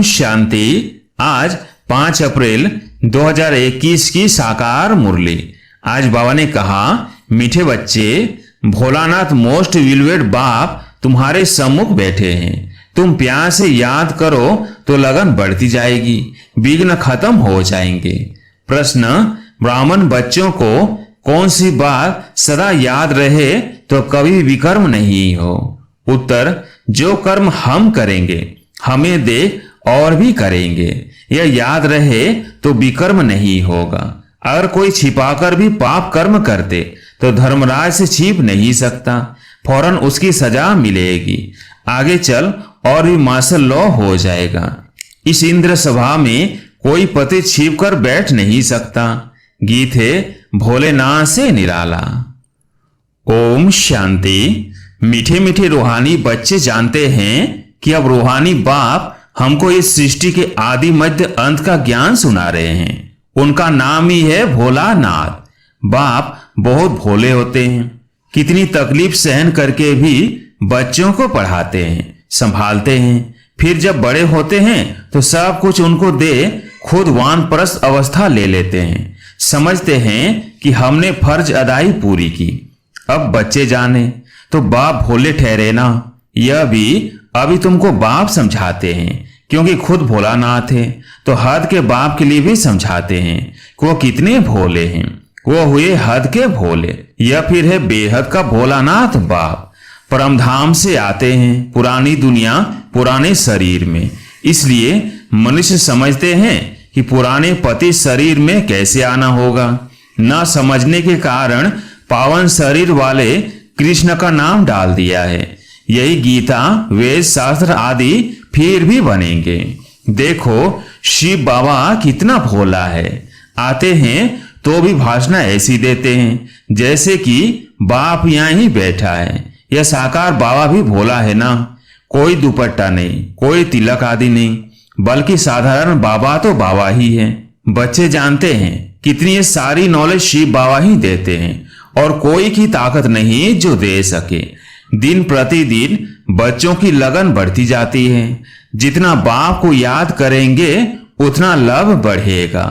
शांति। आज 5 अप्रैल 2021 की साकार मुरली। आज बाबा ने कहा, मीठे बच्चे, भोलानाथ मोस्ट विलवेड बाप तुम्हारे सम्मुख बैठे हैं। तुम प्यार से याद करो तो लगन बढ़ती जाएगी, विघ्न खत्म हो जाएंगे। प्रश्न, ब्राह्मण बच्चों को कौन सी बात सदा याद रहे तो कभी विकर्म नहीं हो? उत्तर, जो कर्म हम करेंगे हमें देख और भी करेंगे। यह याद रहे तो विकर्म नहीं होगा। अगर कोई छिपाकर भी पाप कर्म करते तो धर्मराज से छिप नहीं सकता, फौरन उसकी सजा मिलेगी। आगे चल और भी मार्शल लॉ हो जाएगा। इस इंद्र सभा में कोई पति छिप कर बैठ नहीं सकता। गीत है भोलेनाथ से निराला। ओम शांति। मीठे मीठे रूहानी बच्चे जानते हैं कि अब रूहानी बाप हमको इस सृष्टि के आदि मध्य अंत का ज्ञान सुना रहे हैं। उनका नाम ही है भोलानाथ। बाप बहुत भोले होते हैं, कितनी तकलीफ सहन करके भी बच्चों को पढ़ाते हैं, संभालते हैं। फिर जब बड़े होते हैं तो सब कुछ उनको दे खुद वानप्रस्थ अवस्था ले लेते हैं। समझते हैं कि हमने फर्ज अदाई पूरी की। अब बच्चे जाने तो बाप भोले ठहरे ना। यह भी अभी तुमको बाप समझाते हैं, क्योंकि खुद भोलानाथ है तो हद के बाप के लिए भी समझाते हैं कि वो कितने भोले हैं। वो हुए हद के भोले। यह फिर है बेहद का भोलानाथ बाप। परमधाम से आते हैं, पुरानी दुनिया पुराने शरीर में। इसलिए मनुष्य समझते हैं कि पुराने पति शरीर में कैसे आना होगा। न समझने के कारण पावन शरीर वाले कृष्ण का नाम डाल दिया है। यही गीता, वेद शास्त्र आदि फिर भी बनेंगे। देखो शिव बाबा कितना भोला है। आते हैं तो भी भाषण ऐसी देते हैं जैसे कि बाप यहाँ ही बैठा है। यह साकार बाबा भी भोला है ना। कोई दुपट्टा नहीं, कोई तिलक आदि नहीं, बल्कि साधारण बाबा तो बाबा ही है। बच्चे जानते हैं कितनी ये सारी नॉलेज शिव बाबा ही देते हैं और कोई की ताकत नहीं जो दे सके। दिन प्रतिदिन बच्चों की लगन बढ़ती जाती है। जितना बाप को याद करेंगे उतना लव बढ़ेगा।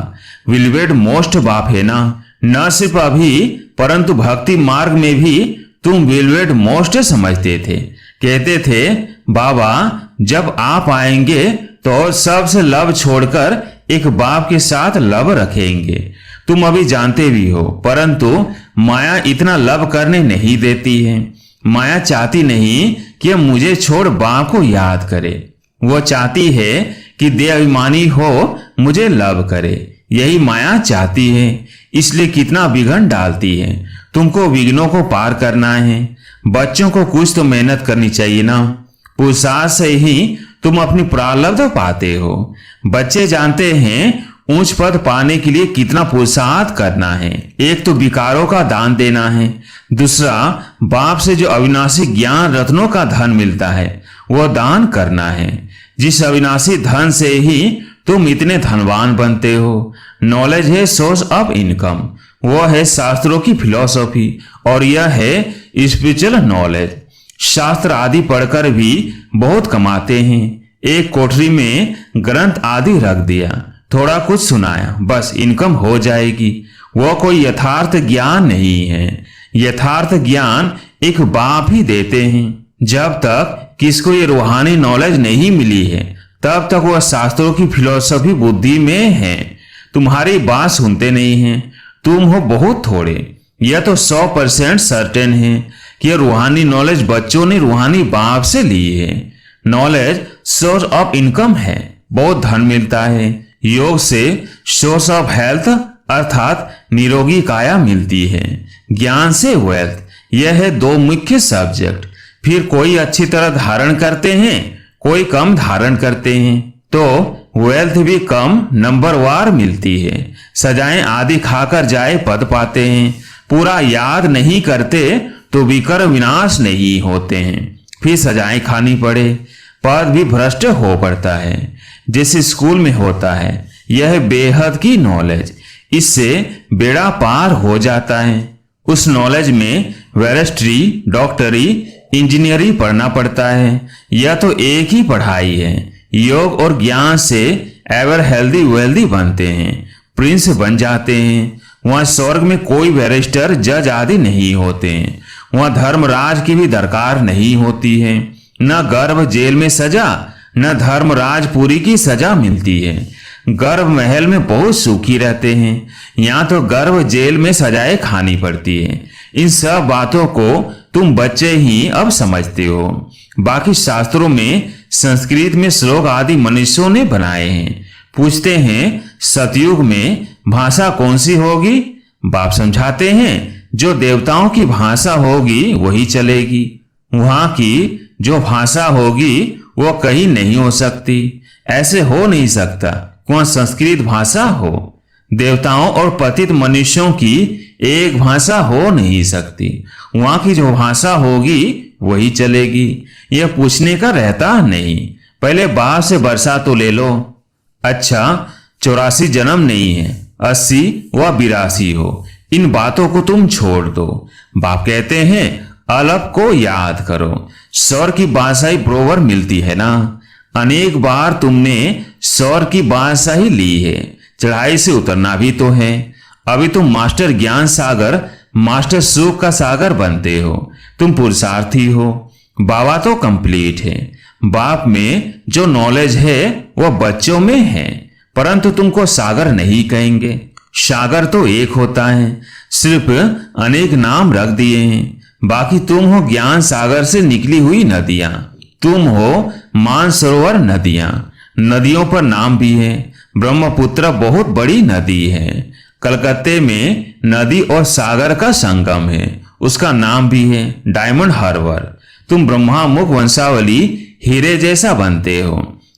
विलवेड मोस्ट बाप है ना। न सिर्फ अभी परंतु भक्ति मार्ग में भी तुम विलवेड मोस्ट समझते थे। कहते थे बाबा जब आप आएंगे तो सबसे लव छोड़कर एक बाप के साथ लव रखेंगे। तुम अभी जानते भी हो, परंतु माया इतना लव करने नहीं देती है। माया चाहती नहीं कि मुझे छोड़ बाप को याद करे। वो चाहती है कि देह अभिमानी हो मुझे लव करे। यही माया चाहती है, इसलिए कितना विघ्न डालती है। तुमको विघ्नों को पार करना है। बच्चों को कुछ तो मेहनत करनी चाहिए ना। पुरुषार्थ से ही तुम अपनी प्रारब्ध पाते हो। बच्चे जानते हैं ऊंच पद पाने के लिए कितना पुरुषार्थ करना है। एक तो विकारों का दान देना है, दूसरा बाप से जो अविनाशी ज्ञान रत्नों का धन मिलता है वह दान करना है। जिस अविनाशी धन से ही तुम इतने धनवान बनते हो। नॉलेज है सोर्स ऑफ इनकम। वह है शास्त्रों की फिलॉसफी और यह है स्पिरिचुअल नॉलेज। शास्त्र आदि पढ़कर भी बहुत कमाते हैं। एक कोठरी में ग्रंथ आदि रख दिया, थोड़ा कुछ सुनाया, बस इनकम हो जाएगी। वह कोई यथार्थ ज्ञान नहीं है। यथार्थ ज्ञान एक बाप ही देते हैं। जब तक किसको ये रूहानी नॉलेज नहीं मिली है तब तक वह शास्त्रों की फिलॉसफी बुद्धि में है। तुम्हारी बात सुनते नहीं हैं। तुम हो बहुत थोड़े। यह तो 100% सर्टेन है कि यह रूहानी नॉलेज बच्चों ने रूहानी बाप से ली है। नॉलेज सोर्स ऑफ इनकम है, बहुत धन मिलता है। योग से सोर्स ऑफ हेल्थ अर्थात निरोगी काया मिलती है। ज्ञान से वेल्थ। यह है 2 मुख्य सब्जेक्ट। फिर कोई अच्छी तरह धारण करते हैं, कोई कम धारण करते हैं, तो वेल्थ भी कम नंबरवार मिलती है। सजाएं आदि खाकर जाए पद पाते हैं। पूरा याद नहीं करते तो विकर विनाश नहीं होते हैं। फिर सजाएं खानी पड़े, पद भी भ्रष्ट हो पड़ता है, जैसे स्कूल में होता है। यह बेहद की नॉलेज। इससे बेड़ा पार हो जाता है। उस नॉलेज में बैरिस्ट्री, डॉक्टरी, इंजीनियरिंग पढ़ना पड़ता है। यह तो एक ही पढ़ाई है। योग और ज्ञान से एवर हेल्दी वेल्दी बनते हैं, प्रिंस बन जाते हैं। वहां स्वर्ग में कोई बैरिस्टर जज आदि नहीं होते हैं। वहां धर्मराज की भी दरकार नहीं होती है। न गर्भ जेल में सजा, न धर्मराजपुरी की सजा मिलती है। गर्भ महल में बहुत सुखी रहते हैं, यहाँ तो गर्भ जेल में सजाएं खानी पड़ती है। इन सब बातों को तुम बच्चे ही अब समझते हो। बाकी शास्त्रों में संस्कृत में श्लोक आदि मनुष्यों ने बनाए हैं। पूछते हैं सतयुग में भाषा कौन सी होगी? बाप समझाते हैं जो देवताओं की भाषा होगी वही चलेगी। वहां की जो भाषा होगी वो कहीं नहीं हो सकती। ऐसे हो नहीं सकता कौन संस्कृत भाषा हो। देवताओं और पतित मनुष्यों की एक भाषा हो नहीं सकती। वहां की जो भाषा होगी वही चलेगी। यह पूछने का रहता नहीं। पहले बाप से वर्षा तो ले लो। अच्छा 84 जन्म नहीं है, 80 व 82 हो। इन बातों को तुम छोड़ दो। बाप कहते हैं अलग को याद करो। स्वर की बादशाही बरोबर मिलती है ना। अनेक बार तुमने स्वर की बादशाही ली है। चढ़ाई से उतरना भी तो है। अभी तुम मास्टर ज्ञान सागर, मास्टर सुख का सागर बनते हो। तुम पुरुषार्थी हो। बाबा तो कंप्लीट है। बाप में जो नॉलेज है वह बच्चों में है, परंतु तुमको सागर नहीं कहेंगे। सागर तो एक होता है, सिर्फ अनेक नाम रख दिए हैं। बाकी तुम हो ज्ञान सागर से निकली हुई नदियां। तुम हो मानसरोवर नदियां। नदियों पर नाम भी है। ब्रह्मपुत्र बहुत बड़ी नदी है। कलकत्ते में नदी और सागर का संगम है, उसका नाम भी है डायमंड हार्बर। तुम ब्रह्मा मुख वंशावली हीरे जैसा बनते हो।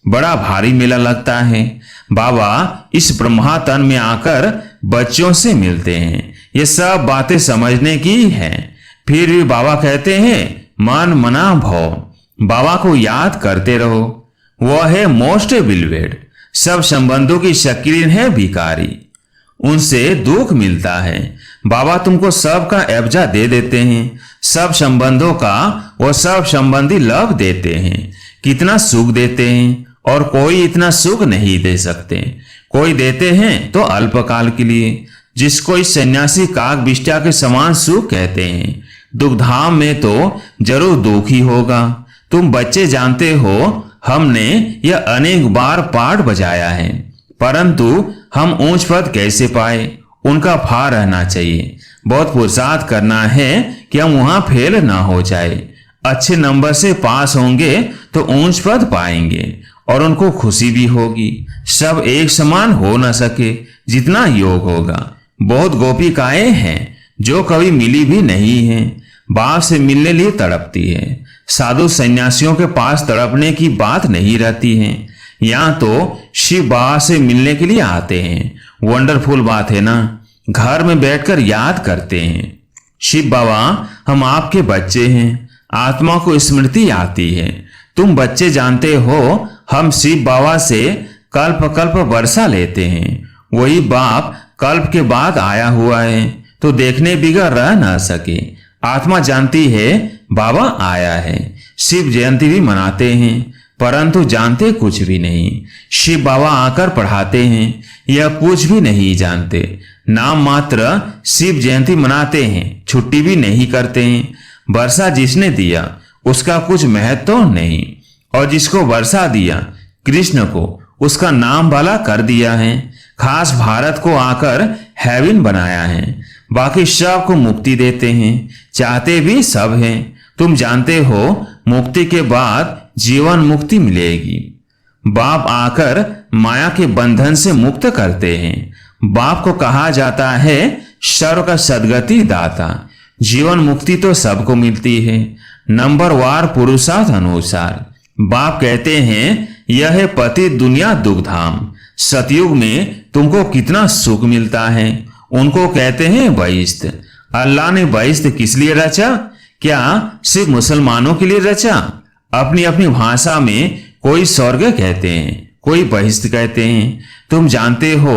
बड़ा भारी मेला लगता है। बाबा इस ब्रह्मा तन में आकर बच्चों से मिलते हैं। ये सब बातें समझने की हैं। फिर भी बाबा कहते हैं मन मना भव। बाबा को याद करते रहो। वह है मोस्ट बिलवेड। सब संबंधों की शकीन है भिखारी। उनसे दुख मिलता है। बाबा तुमको सब का एब्जा दे देते हैं। सब संबंधों का वो सब संबंधी लाभ देते हैं। कितना सुख देते हैं और कोई इतना सुख नहीं दे सकते। कोई देते हैं तो अल्पकाल के लिए, जिसको इस सन्यासी काक बिष्टा के समान सुख कहते हैं। दुखधाम में तो जरूर दुख ही होगा। तुम बच्चे जानते हो हमने यह अनेक बार पाठ बजाया है, परंतु हम ऊंच पद कैसे पाए? उनका फा रहना चाहिए। बहुत पुरुषार्थ करना है कि हम वहां फेल ना हो जाए। अच्छे नंबर से पास होंगे तो ऊंच पद पाएंगे और उनको खुशी भी होगी। सब एक समान हो न सके, जितना योग होगा। बहुत गोपिकाएं हैं जो कभी मिली भी नहीं है, बाप से मिलने लिए तड़पती है। साधु सन्यासियों के पास तड़पने की बात नहीं रहती है। यहाँ तो शिव बाबा से मिलने के लिए आते हैं। वंडरफुल बात है ना। घर में बैठकर याद करते हैं शिव बाबा हम आपके बच्चे हैं। आत्मा को स्मृति आती है। तुम बच्चे जानते हो हम शिव बाबा से कल्प कल्प वर्षा लेते हैं। वही बाप कल्प के बाद आया हुआ है तो देखने बिगड़ रह ना सके। आत्मा जानती है बाबा आया है। शिव जयंती भी मनाते हैं, परंतु जानते कुछ भी नहीं। शिव बाबा आकर पढ़ाते हैं, यह कुछ भी नहीं जानते। नाम मात्र शिव जयंती मनाते हैं, छुट्टी भी नहीं करते हैं। वर्षा जिसने दिया उसका कुछ महत्व तो नहीं, और जिसको वर्षा दिया कृष्ण को उसका नाम वाला कर दिया है। खास भारत को आकर हेवन बनाया है। बाकी सब को मुक्ति देते हैं, चाहते भी सब हैं। तुम जानते हो मुक्ति के बाद जीवन मुक्ति मिलेगी। बाप आकर माया के बंधन से मुक्त करते हैं। बाप को कहा जाता है सर्व का सदगति दाता। जीवन मुक्ति तो सबको मिलती है, नंबरवार पुरुषार्थ अनुसार। बाप कहते हैं यह है पति दुनिया दुखधाम। सतयुग में तुमको कितना सुख मिलता है। उनको कहते हैं बहिश्त। अल्लाह ने बहिश्त किस लिए रचा? क्या सिर्फ मुसलमानों के लिए रचा? अपनी अपनी भाषा में कोई स्वर्ग कहते हैं, कोई बहिश्त कहते हैं। तुम जानते हो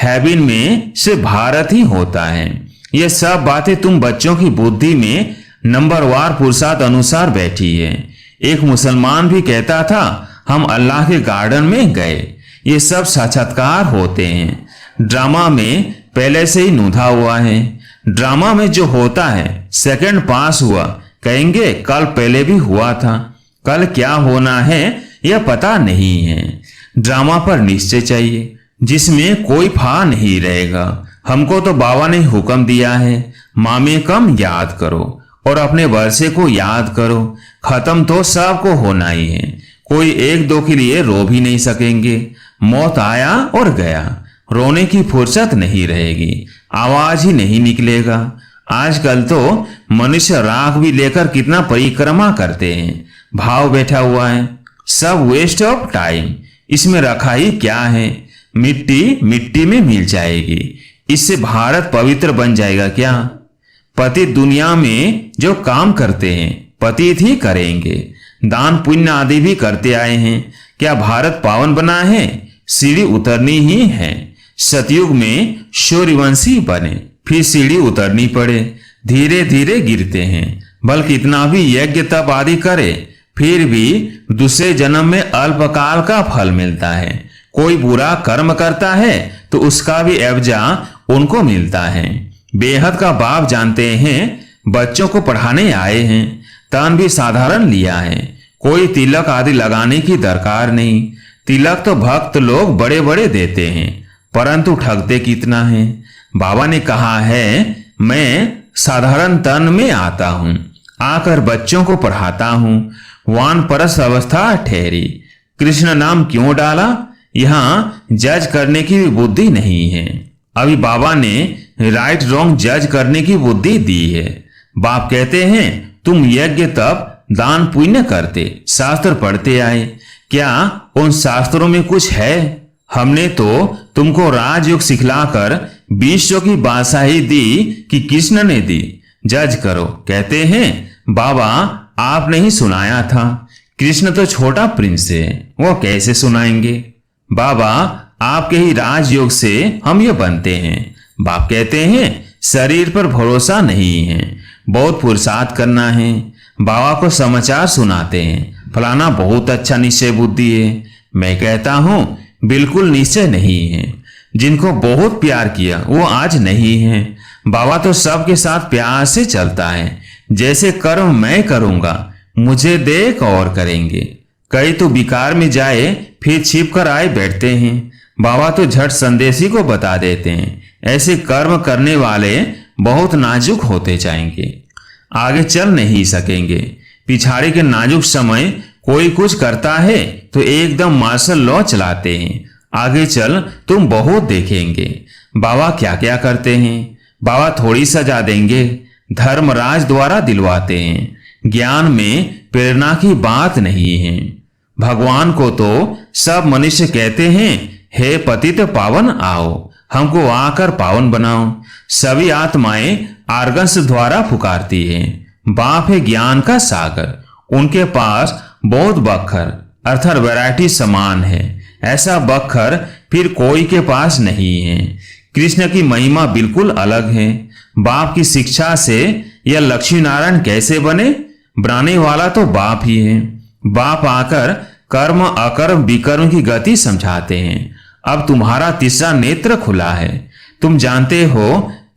हेवन में सिर्फ भारत ही होता है। ये सब बातें तुम बच्चों की बुद्धि में नंबरवार पुरुषार्थ अनुसार बैठी है। एक मुसलमान भी कहता था हम अल्लाह के गार्डन में गए। ये सब साक्षात्कार होते हैं। ड्रामा में पहले से ही नूधा हुआ है। ड्रामा में जो होता है सेकंड पास हुआ, कहेंगे कल पहले भी हुआ था। कल क्या होना है यह पता नहीं है। ड्रामा पर निश्चय चाहिए जिसमें कोई फा नहीं रहेगा। हमको तो बाबा ने हुक्म दिया है, मामे कम याद करो और अपने वर्षे को याद करो। खत्म तो सबको होना ही है। कोई एक दो के लिए रो भी नहीं सकेंगे। मौत आया और गया, रोने की फुर्सत नहीं रहेगी, आवाज ही नहीं निकलेगा। आजकल तो मनुष्य राख भी लेकर कितना परिक्रमा करते हैं। भाव बैठा हुआ है, सब वेस्ट ऑफ टाइम। इसमें रखा ही क्या है? मिट्टी मिट्टी में मिल जाएगी। इससे भारत पवित्र बन जाएगा क्या? पतित दुनिया में जो काम करते हैं पतित ही करेंगे। दान पुण्य आदि भी करते आए हैं। क्या भारत पावन बना है? सीढ़ी उतरनी ही है। सतयुग में सूर्यवंशी बने, फिर सीढ़ी उतरनी पड़े। धीरे धीरे गिरते हैं। बल्कि इतना भी यज्ञ तप आदि करे फिर भी दूसरे जन्म में अल्पकाल का फल मिलता है। कोई बुरा कर्म करता है तो उसका भी एवजा उनको मिलता है। बेहद का बाप जानते हैं, बच्चों को पढ़ाने आए हैं। तन भी साधारण लिया है। कोई तिलक आदि लगाने की दरकार नहीं। तिलक तो भक्त लोग बड़े बड़े देते हैं, परंतु ठगते कितना है। बाबा ने कहा है मैं साधारण तन में आता हूं, आकर बच्चों को पढ़ाता हूं। वानप्रस्थ अवस्था ठहरी। कृष्ण नाम क्यों डाला? यहां जज करने की भी बुद्धि नहीं है। अभी बाबा ने राइट रॉन्ग जज करने की बुद्धि दी है। बाप कहते हैं तुम यज्ञ तप दान पुण्य करते, शास्त्र पढ़ते आए, क्या उन शास्त्रों में कुछ है? हमने तो तुमको राजयोग सिखलाकर विश्व की बादशाही दी कि कृष्ण ने दी। जज करो। कहते हैं बाबा आपने ही सुनाया था। कृष्ण तो छोटा प्रिंस है, वो कैसे सुनाएंगे? बाबा आपके ही राजयोग से हम ये बनते हैं। बाप कहते हैं शरीर पर भरोसा नहीं है, बहुत पुरुषार्थ करना है। बाबा को समाचार सुनाते हैं, फलाना बहुत अच्छा निश्चय बुद्धि है। मैं कहता हूं बिल्कुल निश्चय नहीं है। जिनको बहुत प्यार किया वो आज नहीं है। बाबा तो सबके साथ प्यार से चलता है। जैसे कर्म मैं करूंगा मुझे देख और करेंगे। कई तो विकार में जाए फिर छिप कर आए बैठते हैं। बाबा तो झट संदेशी को बता देते हैं। ऐसे कर्म करने वाले बहुत नाजुक होते जाएंगे, आगे चल नहीं सकेंगे। पिछाड़ी के नाजुक समय कोई कुछ करता है तो एकदम मार्शल लॉ चलाते हैं। आगे चल तुम बहुत देखेंगे। बाबा क्या क्या करते हैं? बाबा थोड़ी सजा देंगे, धर्मराज द्वारा दिलवाते हैं। ज्ञान में प्रेरणा की बात नहीं है। भगवान को तो सब मनुष्य कहते हैं हे पतित पावन आओ, हमको आकर पावन बनाओ। सभी आत्माएं आर्गन्स द्वारा पुकारती हैं। बाप है ज्ञान का सागर, उनके पास बहुत बखर अर्थात वैरायटी समान है। ऐसा बखर फिर कोई के पास नहीं है। कृष्ण की महिमा बिल्कुल अलग है। बाप की शिक्षा से यह लक्ष्मी नारायण कैसे बने? बनाने वाला तो बाप ही है। बाप आकर कर्म अकर्म विकर्म की गति समझाते हैं। अब तुम्हारा तीसरा नेत्र खुला है। तुम जानते हो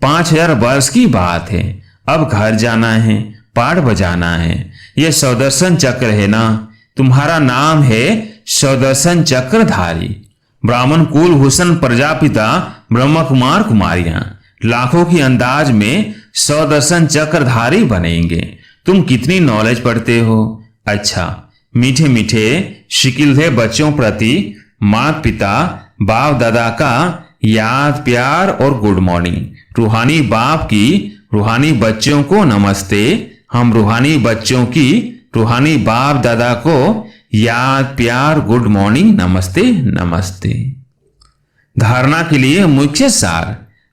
5000 वर्ष की बात है। अब घर जाना है, पाठ बजाना है। यह सौदर्शन चक्र है ना? तुम्हारा नाम है सौदर्शन चक्रधारी। ब्राह्मण कुलभूषण प्रजापिता ब्रह्म कुमार कुमारियां लाखों की अंदाज में सौदर्शन चक्रधारी बनेंगे। तुम कितनी नॉलेज पढ़ते हो? अच्छा, मीठे मीठे शिकिलधे बच्चों प्रति माता पिता बाप दादा का याद प्यार और गुड मॉर्निंग। रूहानी बाप की रूहानी बच्चों को नमस्ते। हम रूहानी बच्चों की रूहानी बाप दादा को याद प्यार गुड मॉर्निंग नमस्ते नमस्ते। धारणा के लिए मुख्य सार।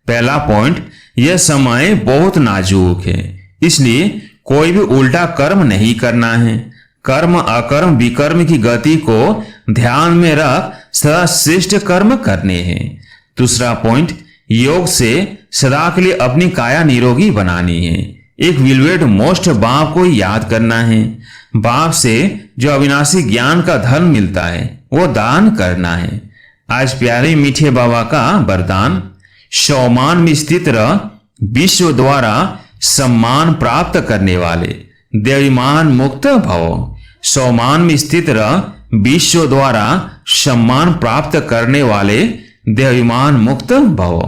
पहला पॉइंट, यह समय बहुत नाजुक है, इसलिए कोई भी उल्टा कर्म नहीं करना है। कर्म अकर्म विकर्म की गति को ध्यान में रख सदा श्रेष्ठ कर्म करने हैं। दूसरा पॉइंट, योग से सदा के लिए अपनी काया निरोगी बनानी है। एक विलवेट मोस्ट बाप को याद करना है। बाप से जो अविनाशी ज्ञान का धन मिलता है वो दान करना है। आज प्यारे मीठे बाबा का वरदान, शौमान में स्थित रह, विश्व द्वारा सम्मान प्राप्त करने वाले देवीमान मुक्त भव। शौमान में स्थित रह, विश्व द्वारा सम्मान प्राप्त करने वाले देवीमान मुक्त भव।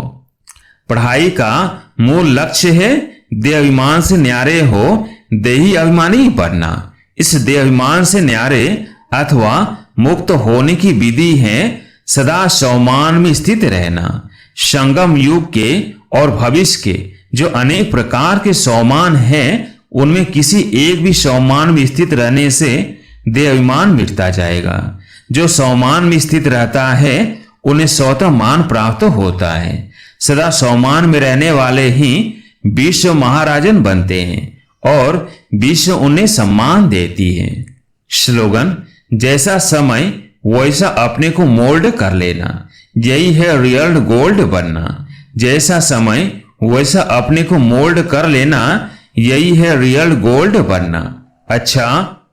पढ़ाई का मूल लक्ष्य है देहाभिमान से न्यारे हो देही अभिमानी बनना। इस देहाभिमान से न्यारे अथवा मुक्त होने की विधि है सदा शौमान में स्थित रहना। संगम युग के और भविष्य के जो अनेक प्रकार के शौमान हैं, उनमें किसी एक भी शौमान में स्थित रहने से देहाभिमान मिटता जाएगा। जो शौमान में स्थित रहता है उन्हें स्वतः मान प्राप्त होता है। सदा शौमान में रहने वाले ही विश्व महाराजन बनते हैं और विश्व उन्हें सम्मान देती है। स्लोगन, जैसा समय वैसा अपने को मोल्ड कर लेना, यही है रियल गोल्ड बनना। जैसा समय वैसा अपने को मोल्ड कर लेना, यही है रियल गोल्ड बनना। अच्छा,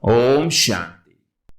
ओम शांति।